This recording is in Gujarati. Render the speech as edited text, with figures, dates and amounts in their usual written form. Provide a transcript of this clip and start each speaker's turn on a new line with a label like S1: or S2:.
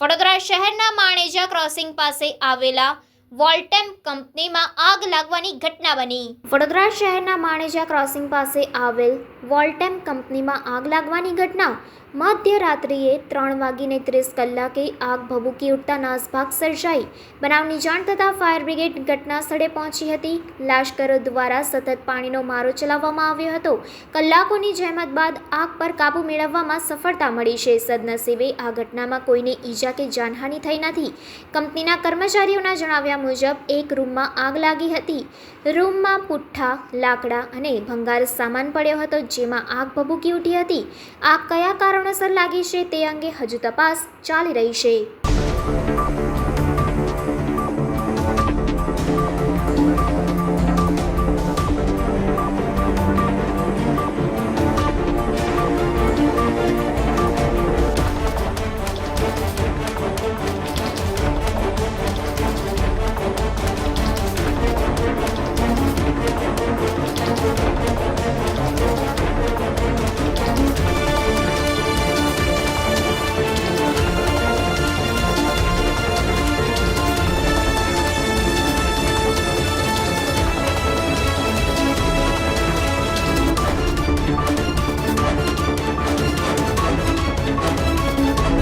S1: વડોદરા શહેરના માણેજા ક્રોસિંગ પાસે આવેલા વોલ્ટેમ કંપનીમાં આગ લાગવાની ઘટના બની. વડોદરા શહેરના માણેજા ક્રોસિંગ પાસે આવેલ વોલ્ટેમ કંપનીમાં આગ લાગવાની ઘટના મધ્યરાત્રિએ 3:30 આગ ભભૂકી ઉઠતા નાસભાગ સર્જાઈ. બનાવની જાણ થતાં ફાયર બ્રિગેડ ઘટના સ્થળે પહોંચી હતી. લાશ્કરો દ્વારા સતત પાણીનો મારો ચલાવવામાં આવ્યો હતો. કલાકોની જહેમત બાદ આગ પર કાબૂ મેળવવામાં સફળતા મળી છે. સદનસીબે આ ઘટનામાં કોઈને ઈજા કે જાનહાનિ થઈ નથી. કંપનીના કર્મચારીઓના જણાવ્યા મુજબ એક રૂમમાં આગ લાગી હતી. રૂમમાં પુઠ્ઠા, લાકડા અને ભંગાર સામાન પડ્યો હતો, જેમાં આગ ભભૂકી ઉઠી હતી. આગ કયા કારણોસર લાગી છે તે અંગે હજુ તપાસ ચાલી રહી છે.